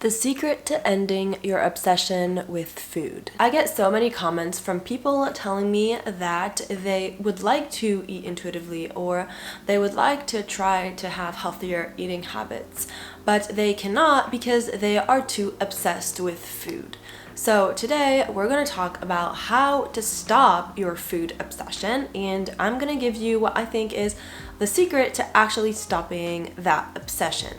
The secret to ending your obsession with food. I get so many comments from people telling me that they would like to eat intuitively or they would like to try to have healthier eating habits, but they cannot because they are too obsessed with food. So today we're going to talk about how to stop your food obsession, and I'm going to give you what I think is the secret to actually stopping that obsession.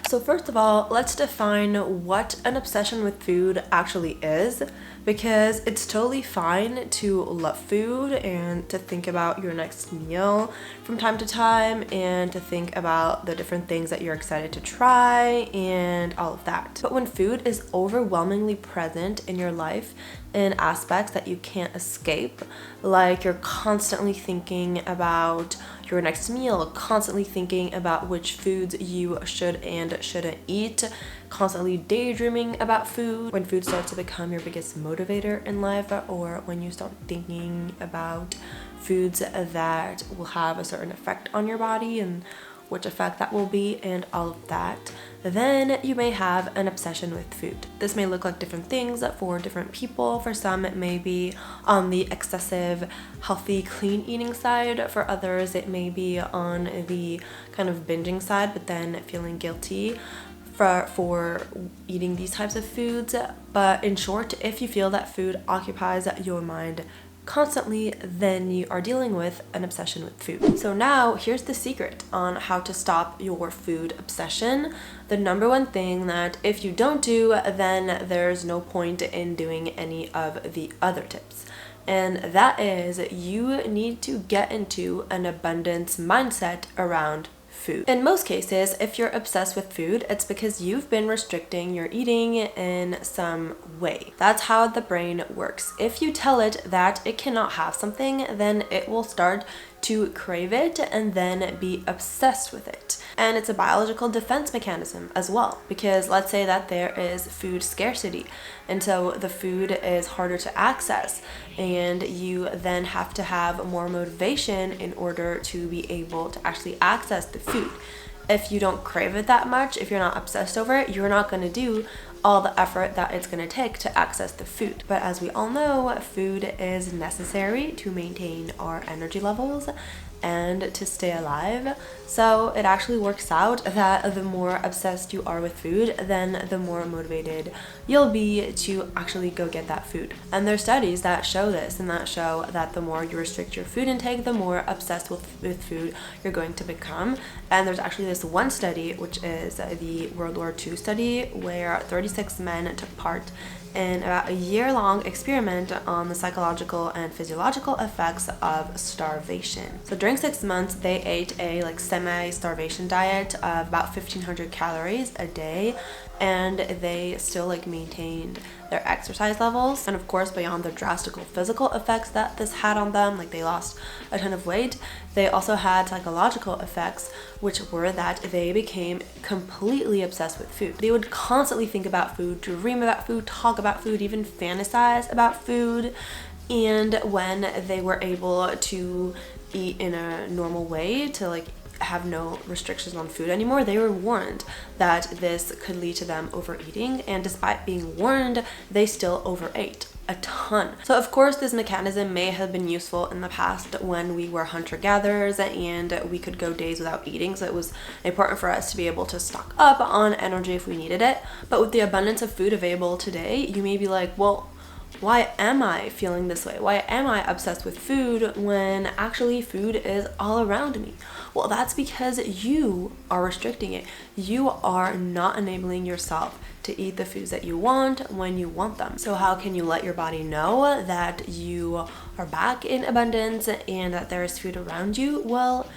So first of all, let's define what an obsession with food actually is, because it's totally fine to love food and to think about your next meal from time to time and to think about the different things that you're excited to try and all of that. But when food is overwhelmingly present in your life in aspects that you can't escape, like you're constantly thinking about your next meal, constantly thinking about which foods you should and shouldn't eat, constantly daydreaming about food, when food starts to become your biggest motivator in life, or when you start thinking about foods that will have a certain effect on your body and which effect that will be and all of that, then you may have an obsession with food. This may look like different things for different people. For some, it may be on the excessive, healthy, clean eating side. For others, it may be on the kind of binging side, but then feeling guilty for eating these types of foods. But in short, if you feel that food occupies your mind constantly, then you are dealing with an obsession with food. So now here's the secret on how to stop your food obsession. The number one thing that if you don't do, then there's no point in doing any of the other tips. And that is, you need to get into an abundance mindset around food. In most cases, if you're obsessed with food, it's because you've been restricting your eating in some way. That's how the brain works. If you tell it that it cannot have something, then it will start to crave it and then be obsessed with it. And it's a biological defense mechanism as well, because let's say that there is food scarcity, and so the food is harder to access, and you then have to have more motivation in order to be able to actually access the food. If you don't crave it that much, if you're not obsessed over it, you're not going to do all the effort that it's going to take to access the food. But as we all know, food is necessary to maintain our energy levels and to stay alive. So it actually works out that the more obsessed you are with food, then the more motivated you'll be to actually go get that food. And there's studies that show this, and that show that the more you restrict your food intake, the more obsessed with food you're going to become. And there's actually this one study, which is the World War II study, where 36 men took part in about a year-long experiment on the psychological and physiological effects of starvation. So during 6 months, they ate a semi-starvation diet of about 1,500 calories a day, and they still maintained their exercise levels. And of course, beyond the drastic physical effects that this had on them, they lost a ton of weight, they also had psychological effects, which were that they became completely obsessed with food. They would constantly think about food, dream about food, talk about food, even fantasize about food. And when they were able to eat in a normal way, to have no restrictions on food anymore, they were warned that this could lead to them overeating, and despite being warned, they still overate a ton. So of course, this mechanism may have been useful in the past when we were hunter-gatherers and we could go days without eating, so it was important for us to be able to stock up on energy if we needed it. But with the abundance of food available today, you may be like, well, why am I feeling this way? Why am I obsessed with food when actually food is all around me? Well, that's because you are restricting it. You are not enabling yourself to eat the foods that you want when you want them. So how can you let your body know that you are back in abundance and that there is food around you? Well,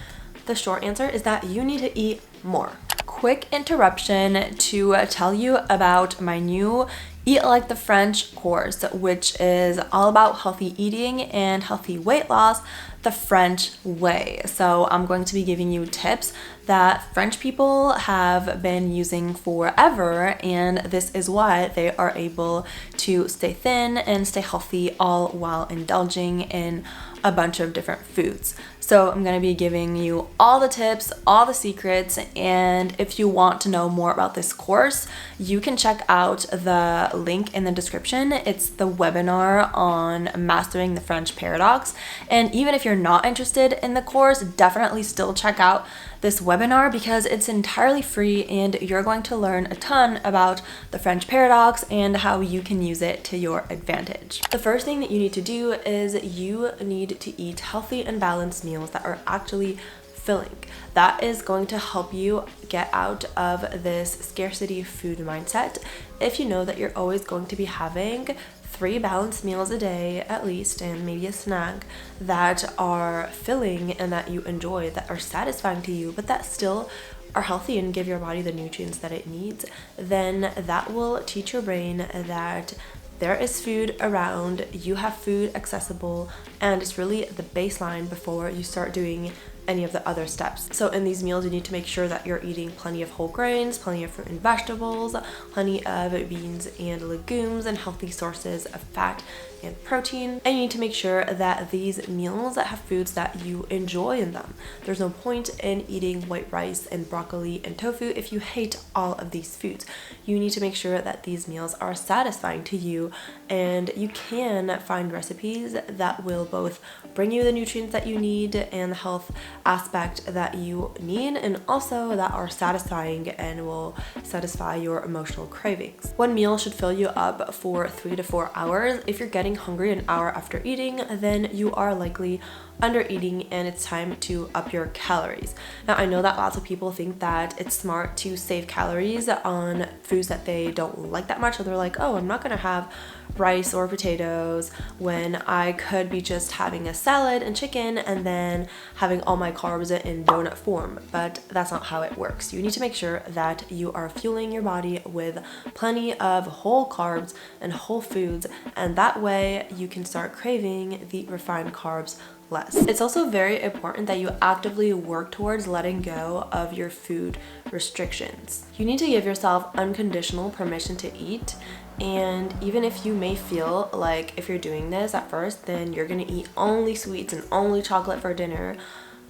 the short answer is that you need to eat more. Quick interruption to tell you about my new Eat Like the French course, which is all about healthy eating and healthy weight loss, the French way. So I'm going to be giving you tips that French people have been using forever, and this is why they are able to stay thin and stay healthy all while indulging in a bunch of different foods. So I'm going to be giving you all the tips, all the secrets, and if you want to know more about this course, you can check out the link in the description. It's the webinar on mastering the French paradox. And even if you're not interested in the course, definitely still check out this webinar because it's entirely free and you're going to learn a ton about the French paradox and how you can use it to your advantage. The first thing that you need to do is you need to eat healthy and balanced meals that are actually filling. That is going to help you get out of this scarcity food mindset if you know that you're always going to be having 3 balanced meals a day at least, and maybe a snack that are filling and that you enjoy, that are satisfying to you, but that still are healthy and give your body the nutrients that it needs, then that will teach your brain that there is food around, you have food accessible, and it's really the baseline before you start doing any of the other steps. So in these meals, you need to make sure that you're eating plenty of whole grains, plenty of fruit and vegetables, plenty of beans and legumes, and healthy sources of fat and protein. And you need to make sure that these meals have foods that you enjoy in them. There's no point in eating white rice and broccoli and tofu if you hate all of these foods. You need to make sure that these meals are satisfying to you, and you can find recipes that will both bring you the nutrients that you need and the health aspect that you need, and also that are satisfying and will satisfy your emotional cravings. One meal should fill you up for 3 to 4 hours. If you're getting hungry an hour after eating, then you are likely under eating and it's time to up your calories. Now, I know that lots of people think that it's smart to save calories on foods that they don't like that much, so they're like, oh, I'm not gonna have rice or potatoes when I could be just having a salad and chicken and then having all my carbs in donut form. But that's not how it works. You need to make sure that you are fueling your body with plenty of whole carbs and whole foods, and that way you can start craving the refined carbs less. It's also very important that you actively work towards letting go of your food restrictions. You need to give yourself unconditional permission to eat, and even if you may feel like if you're doing this at first, then you're gonna eat only sweets and only chocolate for dinner.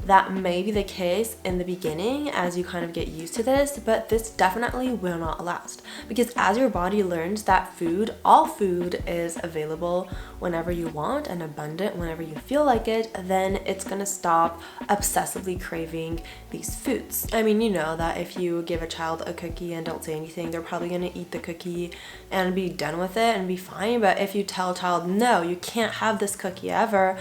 That may be the case in the beginning as you kind of get used to this, but this definitely will not last, because as your body learns that food, all food is available whenever you want and abundant whenever you feel like it, then it's gonna stop obsessively craving these foods. I mean, you know that if you give a child a cookie and don't say anything, they're probably gonna eat the cookie and be done with it and be fine. But if you tell a child, no, you can't have this cookie ever,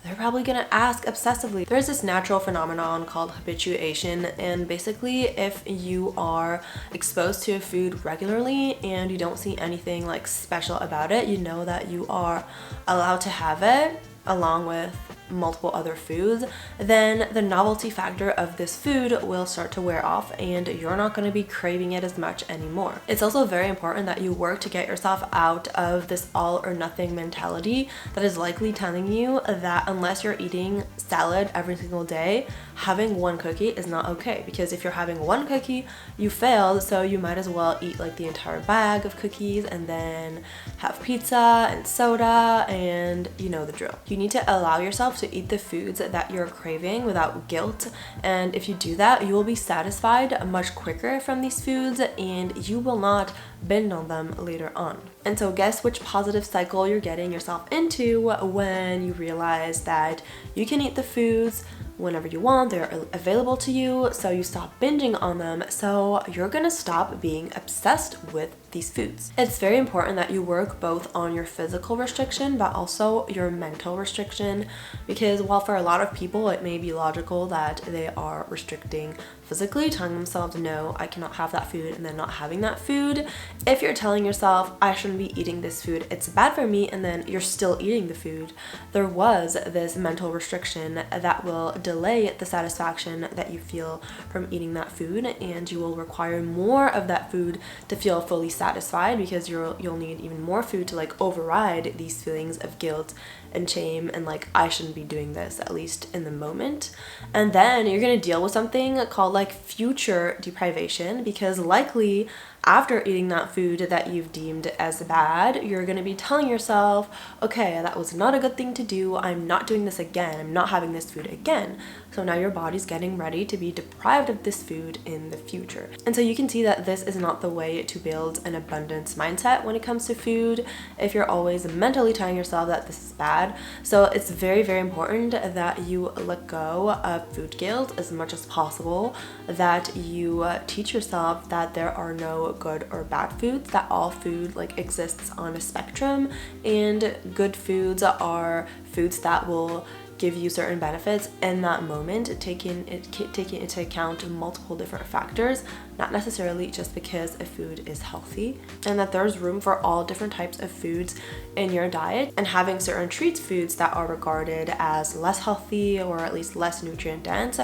they're probably gonna ask obsessively. There's this natural phenomenon called habituation, and basically if you are exposed to a food regularly and you don't see anything like special about it, you know that you are allowed to have it along with multiple other foods, then the novelty factor of this food will start to wear off and you're not going to be craving it as much anymore. It's also very important that you work to get yourself out of this all or nothing mentality that is likely telling you that unless you're eating salad every single day, having one cookie is not okay, because if you're having one cookie, you failed, so you might as well eat like the entire bag of cookies and then have pizza and soda, and you know the drill. You need to allow yourself to eat the foods that you're craving without guilt, and if you do that, you will be satisfied much quicker from these foods and you will not binge on them later on. And so guess which positive cycle you're getting yourself into when you realize that you can eat the foods whenever you want, they're available to you, so you stop binging on them, so you're gonna stop being obsessed with these foods. It's very important that you work both on your physical restriction but also your mental restriction, because while for a lot of people it may be logical that they are restricting physically, telling themselves, no, I cannot have that food, and then not having that food, if you're telling yourself, I shouldn't be eating this food, it's bad for me, and then you're still eating the food, there was this mental restriction that will delay the satisfaction that you feel from eating that food, and you will require more of that food to feel fully satisfied, because you'll need even more food to like override these feelings of guilt and shame and like, I shouldn't be doing this, at least in the moment. And then you're gonna deal with something called like future deprivation, because likely after eating that food that you've deemed as bad, you're going to be telling yourself, okay, that was not a good thing to do. I'm not doing this again. I'm not having this food again. So now your body's getting ready to be deprived of this food in the future. And so you can see that this is not the way to build an abundance mindset when it comes to food, if you're always mentally telling yourself that this is bad. So it's very, very important that you let go of food guilt as much as possible, that you teach yourself that there are no good or bad foods, that all food like exists on a spectrum, and good foods are foods that will give you certain benefits in that moment, taking into account multiple different factors, not necessarily just because a food is healthy, and that there's room for all different types of foods in your diet, and having certain treats foods that are regarded as less healthy or at least less nutrient dense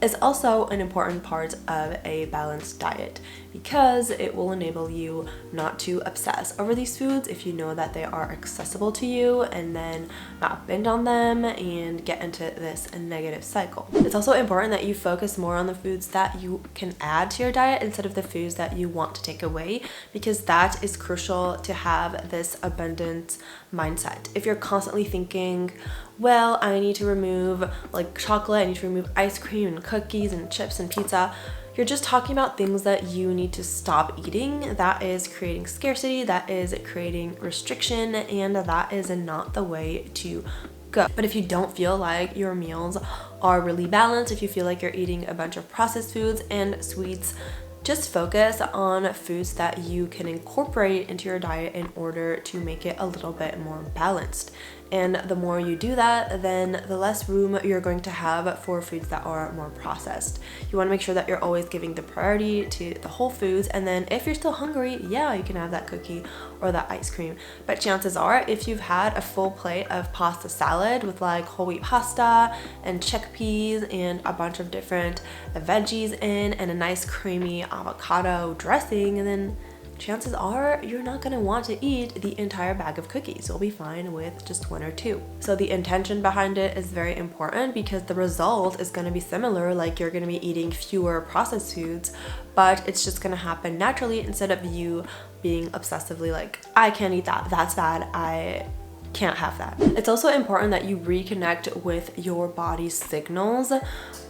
is also an important part of a balanced diet, because it will enable you not to obsess over these foods if you know that they are accessible to you, and then not binge on them and get into this negative cycle. It's also important that you focus more on the foods that you can add to your diet instead of the foods that you want to take away, because that is crucial to have this abundance mindset. If you're constantly thinking, well, I need to remove like chocolate, I need to remove ice cream and cookies and chips and pizza, you're just talking about things that you need to stop eating. That is creating scarcity, that is creating restriction, and that is not the way to go. But if you don't feel like your meals are really balanced, if you feel like you're eating a bunch of processed foods and sweets, just focus on foods that you can incorporate into your diet in order to make it a little bit more balanced. And the more you do that, then the less room you're going to have for foods that are more processed. You want to make sure that you're always giving the priority to the whole foods, and then if you're still hungry, yeah, you can have that cookie or that ice cream. But chances are, if you've had a full plate of pasta salad with like whole wheat pasta and chickpeas and a bunch of different veggies in and a nice creamy avocado dressing, and then chances are you're not going to want to eat the entire bag of cookies. You'll be fine with just one or two. So the intention behind it is very important, because the result is going to be similar, like you're going to be eating fewer processed foods, but it's just going to happen naturally instead of you being obsessively like, I can't eat that, that's bad, I can't have that. It's also important that you reconnect with your body's signals.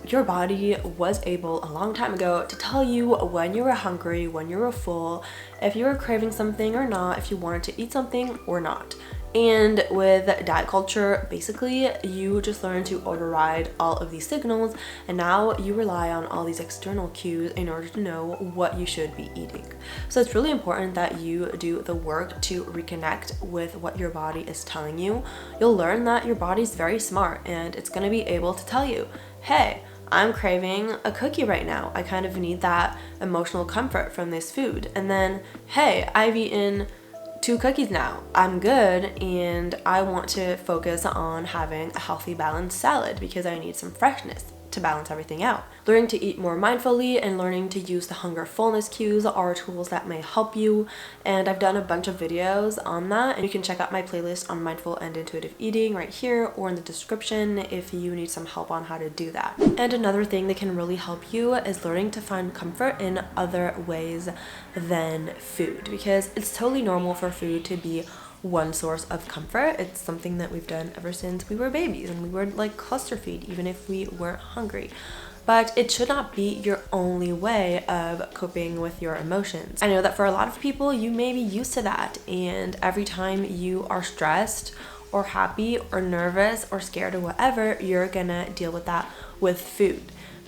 Your body was able a long time ago to tell you when you were hungry, when you were full, if you were craving something or not, if you wanted to eat something or not. And with diet culture, basically you just learn to override all of these signals, and now you rely on all these external cues in order to know what you should be eating. So it's really important that you do the work to reconnect with what your body is telling you. You'll learn that your body's very smart, and it's going to be able to tell you, hey, I'm craving a cookie right now. I kind of need that emotional comfort from this food. And then, hey, I've eaten 2 cookies now, I'm good, and I want to focus on having a healthy balanced salad because I need some freshness to balance everything out. Learning to eat more mindfully and learning to use the hunger fullness cues are tools that may help you, and I've done a bunch of videos on that, and you can check out my playlist on mindful and intuitive eating right here or in the description if you need some help on how to do that. And another thing that can really help you is learning to find comfort in other ways than food, because it's totally normal for food to be one source of comfort. It's something that we've done ever since we were babies, and we were like cluster feed even if we weren't hungry. But it should not be your only way of coping with your emotions. I know that for a lot of people, you may be used to that, and every time you are stressed or happy or nervous or scared or whatever, you're gonna deal with that with food.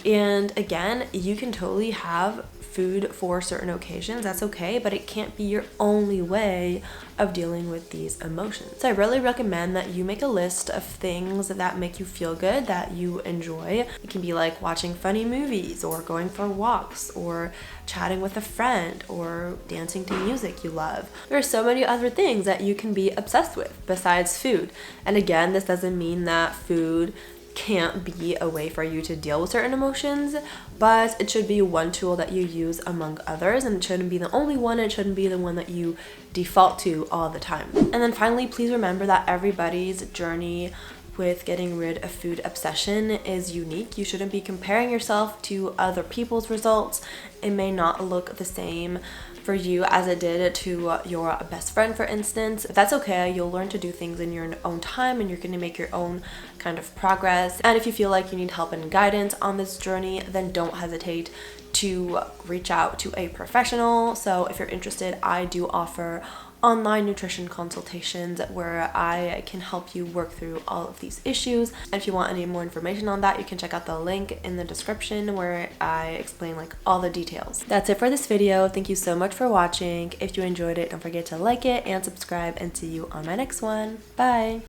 And again, you can totally have food for certain occasions, that's okay, but it can't be your only way of dealing with these emotions. So I really recommend that you make a list of things that make you feel good, that you enjoy. It can be like watching funny movies, or going for walks, or chatting with a friend, or dancing to music you love. There are so many other things that you can be obsessed with besides food. And again, this doesn't mean that food can't be a way for you to deal with certain emotions, but it should be one tool that you use among others, and it shouldn't be the only one. It shouldn't be the one that you default to all the time. And then finally, please remember that everybody's journey with getting rid of food obsession is unique. You shouldn't be comparing yourself to other people's results. It may not look the same for you as it did to your best friend, for instance. That's okay. You'll learn to do things in your own time, and you're going to make your own kind of progress. And if you feel like you need help and guidance on this journey, then don't hesitate to reach out to a professional. So if you're interested, I do offer online nutrition consultations where I can help you work through all of these issues. And if you want any more information on that, you can check out the link in the description where I explain like all the details. That's it for this video. Thank you so much for watching. If you enjoyed it, don't forget to like it and subscribe, and see you on my next one. Bye.